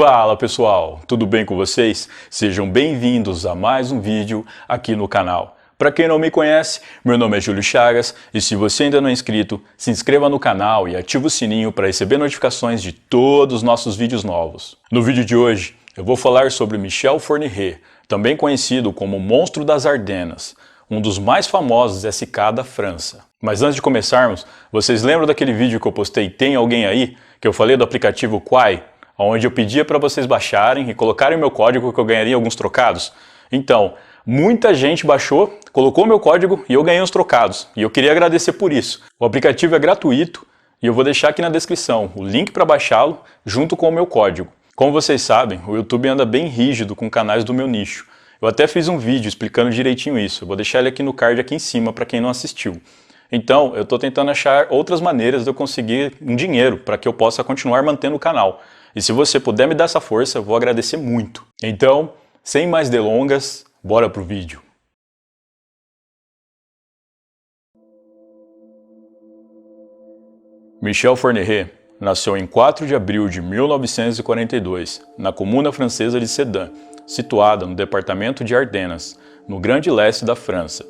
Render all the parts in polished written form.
Fala pessoal, tudo bem com vocês? Sejam bem-vindos a mais um vídeo aqui no canal. Para quem não me conhece, meu nome é Júlio Chagas e se você ainda não é inscrito, se inscreva no canal e ative o sininho para receber notificações de todos os nossos vídeos novos. No vídeo de hoje, eu vou falar sobre Michel Fourniret, também conhecido como Monstro das Ardenas, um dos mais famosos SK da França. Mas antes de começarmos, vocês lembram daquele vídeo que eu postei Tem Alguém Aí? Que eu falei do aplicativo Quai? Onde eu pedia para vocês baixarem e colocarem o meu código que eu ganharia alguns trocados. Então, muita gente baixou, colocou meu código e eu ganhei uns trocados. E eu queria agradecer por isso. O aplicativo é gratuito e eu vou deixar aqui na descrição o link para baixá-lo junto com o meu código. Como vocês sabem, o YouTube anda bem rígido com canais do meu nicho. Eu até fiz um vídeo explicando direitinho isso. Eu vou deixar ele aqui no card aqui em cima para quem não assistiu. Então, eu estou tentando achar outras maneiras de eu conseguir um dinheiro para que eu possa continuar mantendo o canal. E se você puder me dar essa força, eu vou agradecer muito. Então, sem mais delongas, bora pro vídeo. Michel Fourniret nasceu em 4 de abril de 1942, na comuna francesa de Sedan, situada no departamento de Ardenas, no grande leste da França.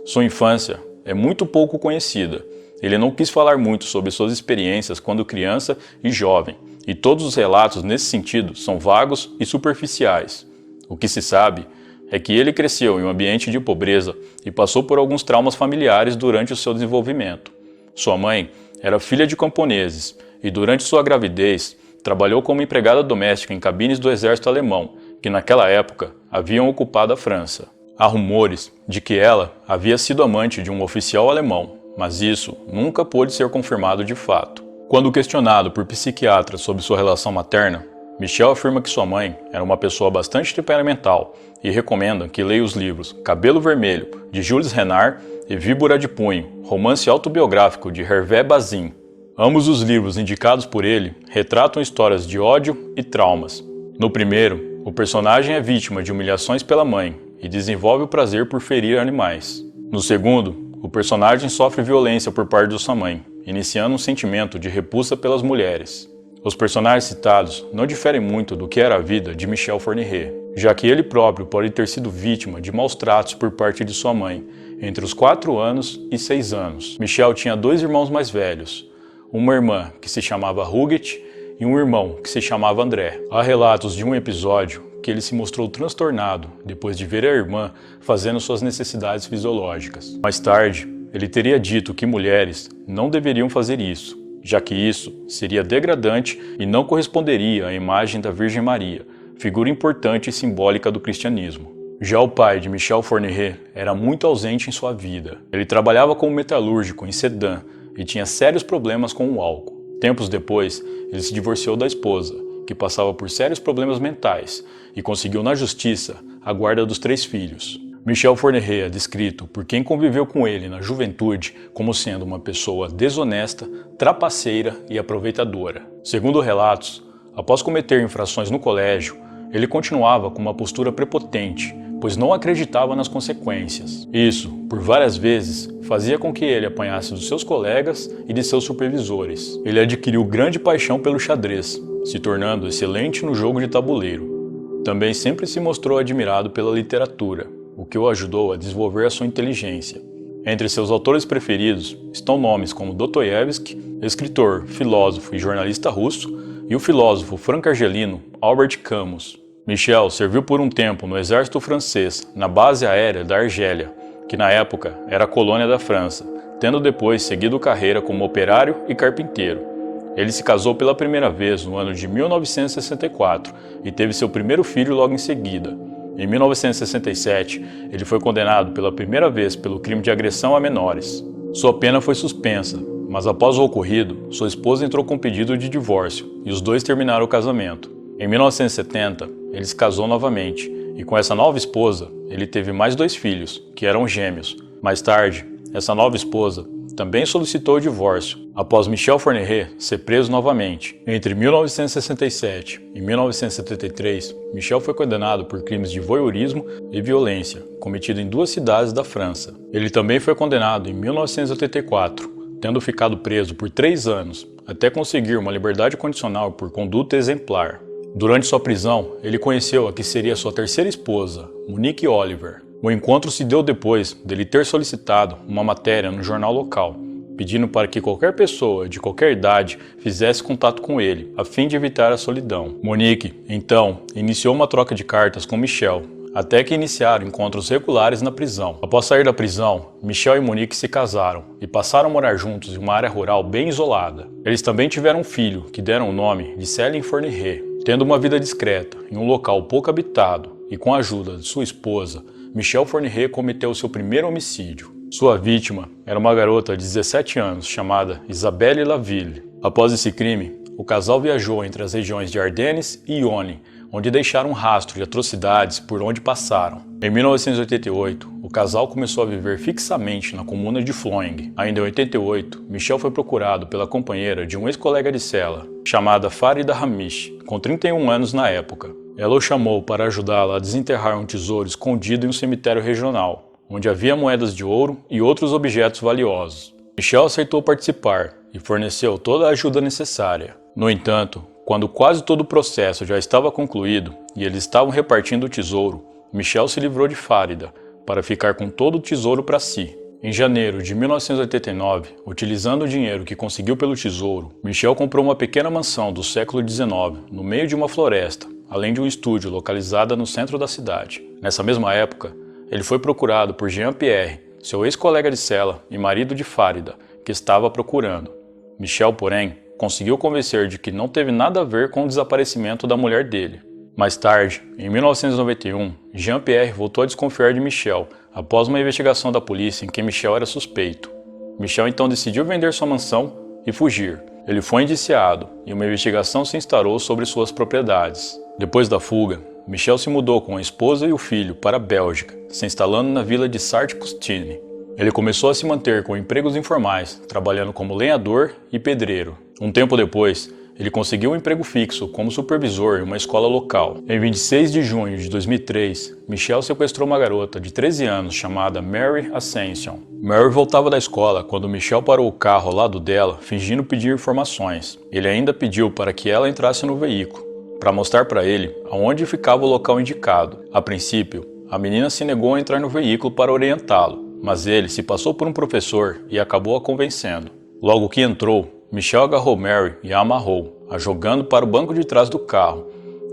Sua infância é muito pouco conhecida. Ele não quis falar muito sobre suas experiências quando criança e jovem, e todos os relatos nesse sentido são vagos e superficiais. O que se sabe é que ele cresceu em um ambiente de pobreza e passou por alguns traumas familiares durante o seu desenvolvimento. Sua mãe era filha de camponeses e durante sua gravidez trabalhou como empregada doméstica em cabines do exército alemão, que naquela época haviam ocupado a França. Há rumores de que ela havia sido amante de um oficial alemão, mas isso nunca pôde ser confirmado de fato. Quando questionado por psiquiatras sobre sua relação materna, Michel afirma que sua mãe era uma pessoa bastante temperamental e recomenda que leia os livros Cabelo Vermelho, de Jules Renard, e Víbora de Punho, romance autobiográfico de Hervé Bazin. Ambos os livros indicados por ele retratam histórias de ódio e traumas. No primeiro, o personagem é vítima de humilhações pela mãe e desenvolve o prazer por ferir animais. No segundo, o personagem sofre violência por parte de sua mãe, iniciando um sentimento de repulsa pelas mulheres. Os personagens citados não diferem muito do que era a vida de Michel Fourniret, já que ele próprio pode ter sido vítima de maus tratos por parte de sua mãe, entre os 4 anos e 6 anos. Michel tinha 2 irmãos mais velhos, uma irmã que se chamava Huguet e um irmão que se chamava André. Há relatos de um episódio que ele se mostrou transtornado depois de ver a irmã fazendo suas necessidades fisiológicas. Mais tarde, ele teria dito que mulheres não deveriam fazer isso, já que isso seria degradante e não corresponderia à imagem da Virgem Maria, figura importante e simbólica do cristianismo. Já o pai de Michel Fourniret era muito ausente em sua vida. Ele trabalhava como metalúrgico em Sedan e tinha sérios problemas com o álcool. Tempos depois, ele se divorciou da esposa, que passava por sérios problemas mentais, e conseguiu na justiça a guarda dos 3 filhos. Michel Fourniret é descrito por quem conviveu com ele na juventude como sendo uma pessoa desonesta, trapaceira e aproveitadora. Segundo relatos, após cometer infrações no colégio, ele continuava com uma postura prepotente, pois não acreditava nas consequências. Isso, por várias vezes, fazia com que ele apanhasse dos seus colegas e de seus supervisores. Ele adquiriu grande paixão pelo xadrez, se tornando excelente no jogo de tabuleiro. Também sempre se mostrou admirado pela literatura, o que o ajudou a desenvolver a sua inteligência. Entre seus autores preferidos estão nomes como Dostoiévski, escritor, filósofo e jornalista russo, e o filósofo franco-argelino Albert Camus. Michel serviu por um tempo no exército francês, na base aérea da Argélia, que na época era colônia da França, tendo depois seguido carreira como operário e carpinteiro. Ele se casou pela primeira vez no ano de 1964 e teve seu primeiro filho logo em seguida. Em 1967, ele foi condenado pela primeira vez pelo crime de agressão a menores. Sua pena foi suspensa, mas após o ocorrido, sua esposa entrou com pedido de divórcio e os dois terminaram o casamento. Em 1970, ele se casou novamente e com essa nova esposa, ele teve mais 2 filhos, que eram gêmeos. Mais tarde, essa nova esposa também solicitou o divórcio, após Michel Fourniret ser preso novamente. Entre 1967 e 1973, Michel foi condenado por crimes de voyeurismo e violência, cometido em 2 cidades da França. Ele também foi condenado em 1984, tendo ficado preso por 3 anos, até conseguir uma liberdade condicional por conduta exemplar. Durante sua prisão, ele conheceu a que seria sua terceira esposa, Monique Oliver. O encontro se deu depois dele ter solicitado uma matéria no jornal local, pedindo para que qualquer pessoa de qualquer idade fizesse contato com ele, a fim de evitar a solidão. Monique, então, iniciou uma troca de cartas com Michel, até que iniciaram encontros regulares na prisão. Após sair da prisão, Michel e Monique se casaram e passaram a morar juntos em uma área rural bem isolada. Eles também tiveram um filho, que deram o nome de Céline Fourniret. Tendo uma vida discreta, em um local pouco habitado e com a ajuda de sua esposa, Michel Fourniret cometeu seu primeiro homicídio. Sua vítima era uma garota de 17 anos chamada Isabelle Laville. Após esse crime, o casal viajou entre as regiões de Ardennes e Yonne, onde deixaram um rastro de atrocidades por onde passaram. Em 1988, o casal começou a viver fixamente na comuna de Floing. Ainda em 88, Michel foi procurado pela companheira de um ex-colega de cela, chamada Farida Hamish, com 31 anos na época. Ela o chamou para ajudá-la a desenterrar um tesouro escondido em um cemitério regional, onde havia moedas de ouro e outros objetos valiosos. Michel aceitou participar e forneceu toda a ajuda necessária. No entanto, quando quase todo o processo já estava concluído e eles estavam repartindo o tesouro, Michel se livrou de Farida para ficar com todo o tesouro para si. Em janeiro de 1989, utilizando o dinheiro que conseguiu pelo tesouro, Michel comprou uma pequena mansão do século XIX, no meio de uma floresta, além de um estúdio localizado no centro da cidade. Nessa mesma época, ele foi procurado por Jean-Pierre, seu ex-colega de cela e marido de Farida, que estava procurando. Michel, porém, conseguiu convencer de que não teve nada a ver com o desaparecimento da mulher dele. Mais tarde, em 1991, Jean-Pierre voltou a desconfiar de Michel após uma investigação da polícia em que Michel era suspeito. Michel então decidiu vender sua mansão e fugir. Ele foi indiciado e uma investigação se instaurou sobre suas propriedades. Depois da fuga, Michel se mudou com a esposa e o filho para a Bélgica, se instalando na vila de Sartre-Custine. Ele começou a se manter com empregos informais, trabalhando como lenhador e pedreiro. Um tempo depois, ele conseguiu um emprego fixo como supervisor em uma escola local. Em 26 de junho de 2003, Michel sequestrou uma garota de 13 anos chamada Mary Ascension. Mary voltava da escola quando Michel parou o carro ao lado dela, fingindo pedir informações. Ele ainda pediu para que ela entrasse no veículo, para mostrar para ele aonde ficava o local indicado. A princípio, a menina se negou a entrar no veículo para orientá-lo, mas ele se passou por um professor e acabou a convencendo. Logo que entrou, Michel agarrou Mary e a amarrou, a jogando para o banco de trás do carro.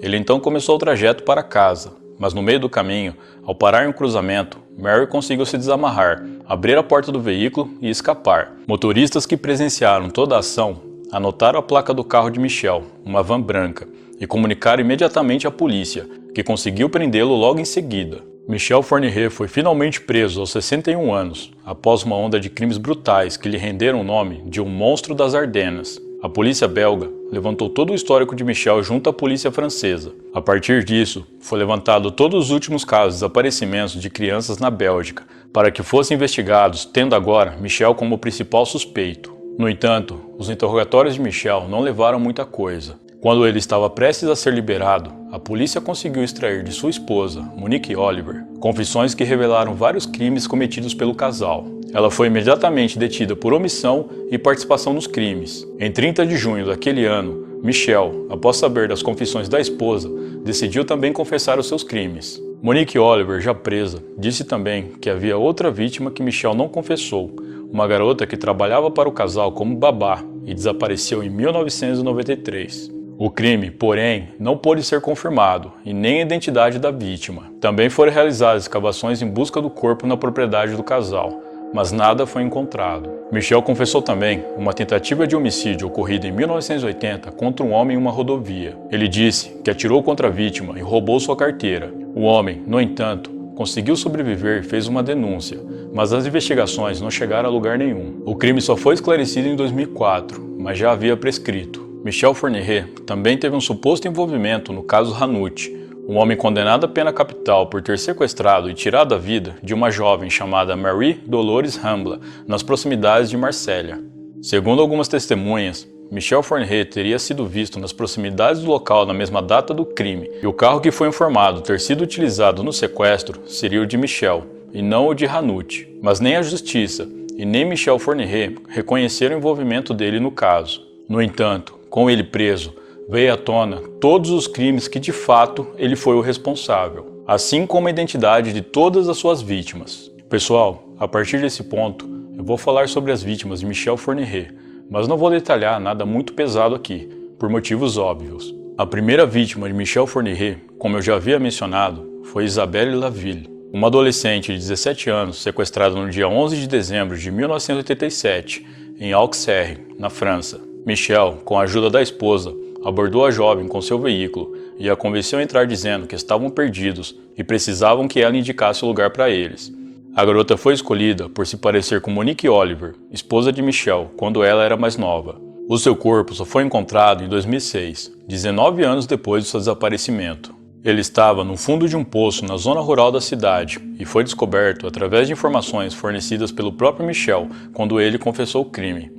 Ele então começou o trajeto para casa, mas no meio do caminho, ao parar em um cruzamento, Mary conseguiu se desamarrar, abrir a porta do veículo e escapar. Motoristas que presenciaram toda a ação anotaram a placa do carro de Michel, uma van branca, e comunicaram imediatamente à polícia, que conseguiu prendê-lo logo em seguida. Michel Fourniret foi finalmente preso aos 61 anos, após uma onda de crimes brutais que lhe renderam o nome de um monstro das Ardenas. A polícia belga levantou todo o histórico de Michel junto à polícia francesa. A partir disso, foi levantado todos os últimos casos de desaparecimentos de crianças na Bélgica, para que fossem investigados, tendo agora Michel como principal suspeito. No entanto, os interrogatórios de Michel não levaram muita coisa. Quando ele estava prestes a ser liberado, a polícia conseguiu extrair de sua esposa, Monique Oliver, confissões que revelaram vários crimes cometidos pelo casal. Ela foi imediatamente detida por omissão e participação nos crimes. Em 30 de junho daquele ano, Michel, após saber das confissões da esposa, decidiu também confessar os seus crimes. Monique Oliver, já presa, disse também que havia outra vítima que Michel não confessou, uma garota que trabalhava para o casal como babá e desapareceu em 1993. O crime, porém, não pôde ser confirmado, e nem a identidade da vítima. Também foram realizadas escavações em busca do corpo na propriedade do casal, mas nada foi encontrado. Michel confessou também uma tentativa de homicídio ocorrida em 1980 contra um homem em uma rodovia. Ele disse que atirou contra a vítima e roubou sua carteira. O homem, no entanto, conseguiu sobreviver e fez uma denúncia, mas as investigações não chegaram a lugar nenhum. O crime só foi esclarecido em 2004, mas já havia prescrito. Michel Fourniret também teve um suposto envolvimento no caso Hanout, um homem condenado à pena capital por ter sequestrado e tirado a vida de uma jovem chamada Marie Dolores Rambla, nas proximidades de Marsella. Segundo algumas testemunhas, Michel Fourniret teria sido visto nas proximidades do local na mesma data do crime, e o carro que foi informado ter sido utilizado no sequestro seria o de Michel, e não o de Hanout. Mas nem a justiça e nem Michel Fourniret reconheceram o envolvimento dele no caso. No entanto, com ele preso, veio à tona todos os crimes que de fato ele foi o responsável, assim como a identidade de todas as suas vítimas. Pessoal, a partir desse ponto, eu vou falar sobre as vítimas de Michel Fourniret, mas não vou detalhar nada muito pesado aqui, por motivos óbvios. A primeira vítima de Michel Fourniret, como eu já havia mencionado, foi Isabelle Laville, uma adolescente de 17 anos sequestrada no dia 11 de dezembro de 1987, em Auxerre, na França. Michel, com a ajuda da esposa, abordou a jovem com seu veículo e a convenceu a entrar dizendo que estavam perdidos e precisavam que ela indicasse o lugar para eles. A garota foi escolhida por se parecer com Monique Oliver, esposa de Michel, quando ela era mais nova. O seu corpo só foi encontrado em 2006, 19 anos depois do seu desaparecimento. Ele estava no fundo de um poço na zona rural da cidade e foi descoberto através de informações fornecidas pelo próprio Michel quando ele confessou o crime.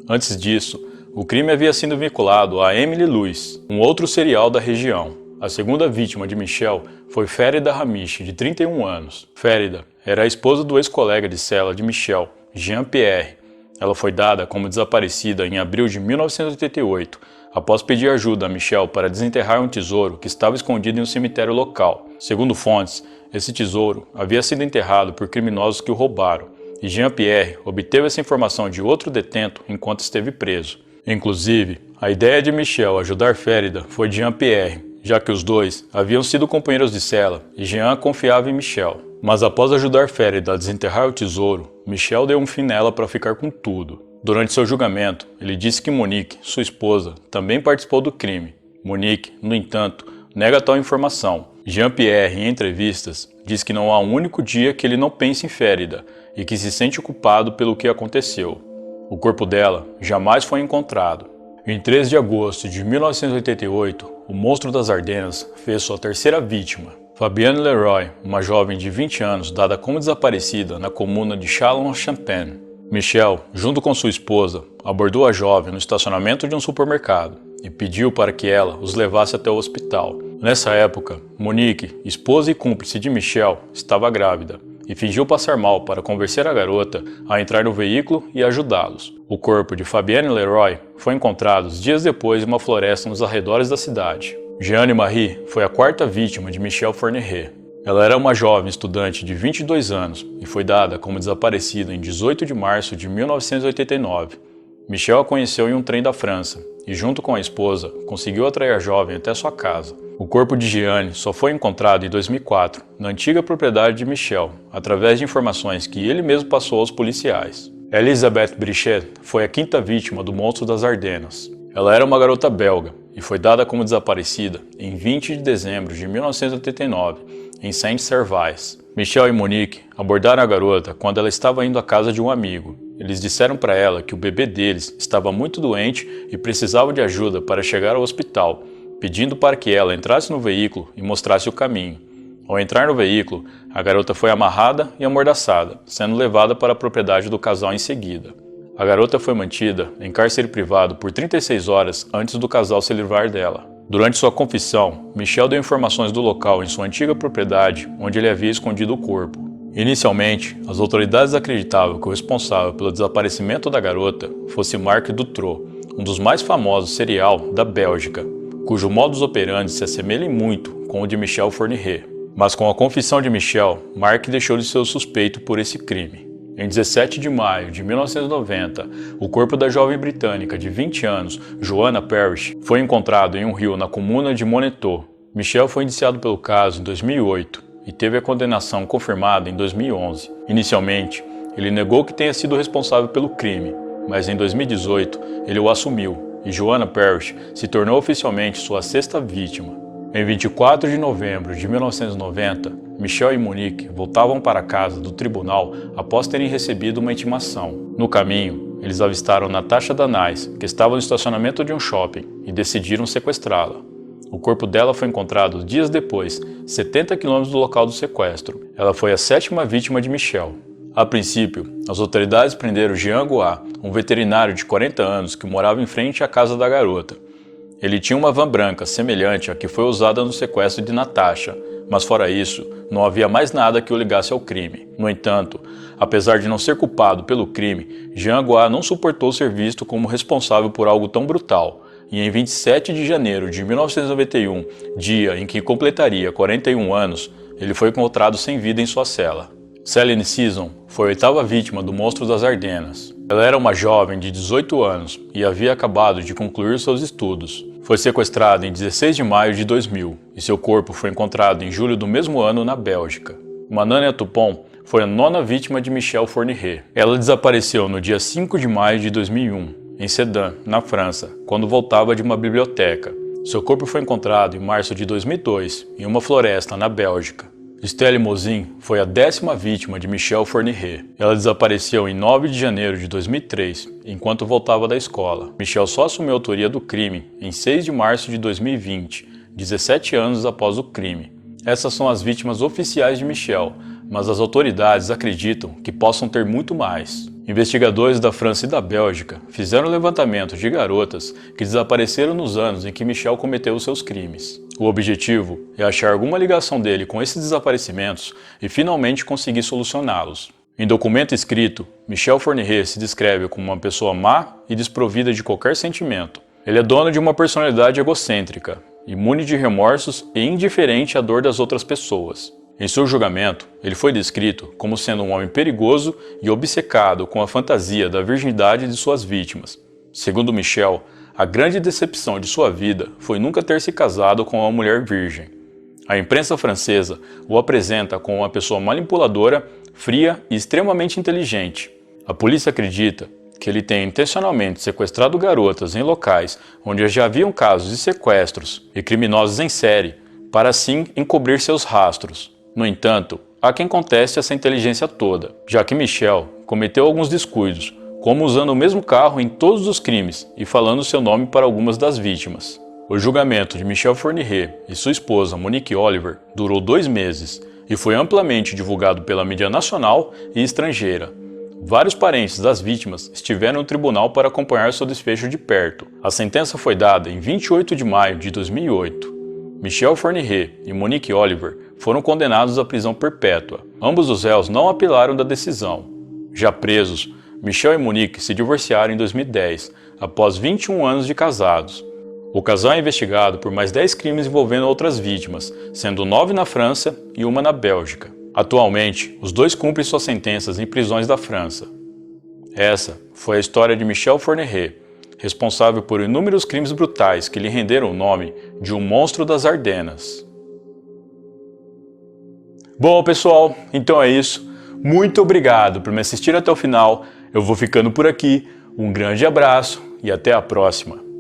Antes disso, o crime havia sido vinculado a Emily Louis, um outro serial da região. A segunda vítima de Michel foi Férida Hamish, de 31 anos. Férida era a esposa do ex-colega de cela de Michel, Jean-Pierre. Ela foi dada como desaparecida em abril de 1988, após pedir ajuda a Michel para desenterrar um tesouro que estava escondido em um cemitério local. Segundo fontes, esse tesouro havia sido enterrado por criminosos que o roubaram, e Jean-Pierre obteve essa informação de outro detento enquanto esteve preso. Inclusive, a ideia de Michel ajudar Férida foi de Jean-Pierre, já que os dois haviam sido companheiros de cela e Jean confiava em Michel. Mas após ajudar Férida a desenterrar o tesouro, Michel deu um fim nela para ficar com tudo. Durante seu julgamento, ele disse que Monique, sua esposa, também participou do crime. Monique, no entanto, nega tal informação. Jean-Pierre, em entrevistas, diz que não há um único dia que ele não pense em Férida e que se sente culpado pelo que aconteceu. O corpo dela jamais foi encontrado. Em 3 de agosto de 1988, o monstro das Ardenas fez sua terceira vítima. Fabienne Leroy, uma jovem de 20 anos dada como desaparecida na comuna de Châlons-en-Champagne. Michel, junto com sua esposa, abordou a jovem no estacionamento de um supermercado e pediu para que ela os levasse até o hospital. Nessa época, Monique, esposa e cúmplice de Michel, estava grávida e fingiu passar mal para convencer a garota a entrar no veículo e ajudá-los. O corpo de Fabienne Leroy foi encontrado dias depois em uma floresta nos arredores da cidade. Jeanne Marie foi a quarta vítima de Michel Fourniret. Ela era uma jovem estudante de 22 anos e foi dada como desaparecida em 18 de março de 1989. Michel a conheceu em um trem da França e, junto com a esposa, conseguiu atrair a jovem até sua casa. O corpo de Jeanne só foi encontrado em 2004, na antiga propriedade de Michel, através de informações que ele mesmo passou aos policiais. Elisabeth Brichet foi a quinta vítima do monstro das Ardenas. Ela era uma garota belga e foi dada como desaparecida em 20 de dezembro de 1989, em Saint-Servais. Michel e Monique abordaram a garota quando ela estava indo à casa de um amigo. Eles disseram para ela que o bebê deles estava muito doente e precisava de ajuda para chegar ao hospital, pedindo para que ela entrasse no veículo e mostrasse o caminho. Ao entrar no veículo, a garota foi amarrada e amordaçada, sendo levada para a propriedade do casal em seguida. A garota foi mantida em cárcere privado por 36 horas antes do casal se livrar dela. Durante sua confissão, Michel deu informações do local em sua antiga propriedade, onde ele havia escondido o corpo. Inicialmente, as autoridades acreditavam que o responsável pelo desaparecimento da garota fosse Marc Dutroux, um dos mais famosos serial da Bélgica, cujo modus operandi se assemelha muito com o de Michel Fourniret. Mas com a confissão de Michel, Marc deixou de ser o suspeito por esse crime. Em 17 de maio de 1990, o corpo da jovem britânica de 20 anos, Joanna Parrish, foi encontrado em um rio na comuna de Monetot. Michel foi indiciado pelo caso em 2008 e teve a condenação confirmada em 2011. Inicialmente, ele negou que tenha sido responsável pelo crime, mas em 2018 ele o assumiu e Joanna Parrish se tornou oficialmente sua sexta vítima. Em 24 de novembro de 1990, Michel e Monique voltavam para a casa do tribunal após terem recebido uma intimação. No caminho, eles avistaram Natasha Danais, que estava no estacionamento de um shopping, e decidiram sequestrá-la. O corpo dela foi encontrado dias depois, 70 km do local do sequestro. Ela foi a sétima vítima de Michel. A princípio, as autoridades prenderam Jean Goat, um veterinário de 40 anos que morava em frente à casa da garota. Ele tinha uma van branca semelhante à que foi usada no sequestro de Natasha, mas fora isso, não havia mais nada que o ligasse ao crime. No entanto, apesar de não ser culpado pelo crime, Jean Goat não suportou ser visto como responsável por algo tão brutal e em 27 de janeiro de 1991, dia em que completaria 41 anos, ele foi encontrado sem vida em sua cela. Céline Sisson foi a oitava vítima do monstro das Ardenas. Ela era uma jovem de 18 anos e havia acabado de concluir seus estudos. Foi sequestrada em 16 de maio de 2000 e seu corpo foi encontrado em julho do mesmo ano na Bélgica. Manania Tupon foi a nona vítima de Michel Fourniret. Ela desapareceu no dia 5 de maio de 2001, em Sedan, na França, quando voltava de uma biblioteca. Seu corpo foi encontrado em março de 2002, em uma floresta na Bélgica. Estelle Mosin foi a 10ª vítima de Michel Fourniret. Ela desapareceu em 9 de janeiro de 2003, enquanto voltava da escola. Michel só assumiu a autoria do crime em 6 de março de 2020, 17 anos após o crime. Essas são as vítimas oficiais de Michel, mas as autoridades acreditam que possam ter muito mais. Investigadores da França e da Bélgica fizeram levantamento de garotas que desapareceram nos anos em que Michel cometeu os seus crimes. O objetivo é achar alguma ligação dele com esses desaparecimentos e finalmente conseguir solucioná-los. Em documento escrito, Michel Fourniret se descreve como uma pessoa má e desprovida de qualquer sentimento. Ele é dono de uma personalidade egocêntrica, imune de remorsos e indiferente à dor das outras pessoas. Em seu julgamento, ele foi descrito como sendo um homem perigoso e obcecado com a fantasia da virgindade de suas vítimas. Segundo Michel, a grande decepção de sua vida foi nunca ter se casado com uma mulher virgem. A imprensa francesa o apresenta como uma pessoa manipuladora, fria e extremamente inteligente. A polícia acredita que ele tenha intencionalmente sequestrado garotas em locais onde já haviam casos de sequestros e criminosos em série, para assim encobrir seus rastros. No entanto, há quem conteste essa inteligência toda, já que Michel cometeu alguns descuidos, como usando o mesmo carro em todos os crimes e falando seu nome para algumas das vítimas. O julgamento de Michel Fourniret e sua esposa Monique Oliver durou 2 meses e foi amplamente divulgado pela mídia nacional e estrangeira. Vários parentes das vítimas estiveram no tribunal para acompanhar seu desfecho de perto. A sentença foi dada em 28 de maio de 2008. Michel Fourniret e Monique Oliver foram condenados à prisão perpétua. Ambos os réus não apelaram da decisão. Já presos, Michel e Monique se divorciaram em 2010, após 21 anos de casados. O casal é investigado por mais 10 crimes envolvendo outras vítimas, sendo 9 na França e 1 na Bélgica. Atualmente, os dois cumprem suas sentenças em prisões da França. Essa foi a história de Michel Fourniret, responsável por inúmeros crimes brutais que lhe renderam o nome de um monstro das Ardenas. Bom, pessoal, então é isso. Muito obrigado por me assistir até o final. Eu vou ficando por aqui. Um grande abraço e até a próxima.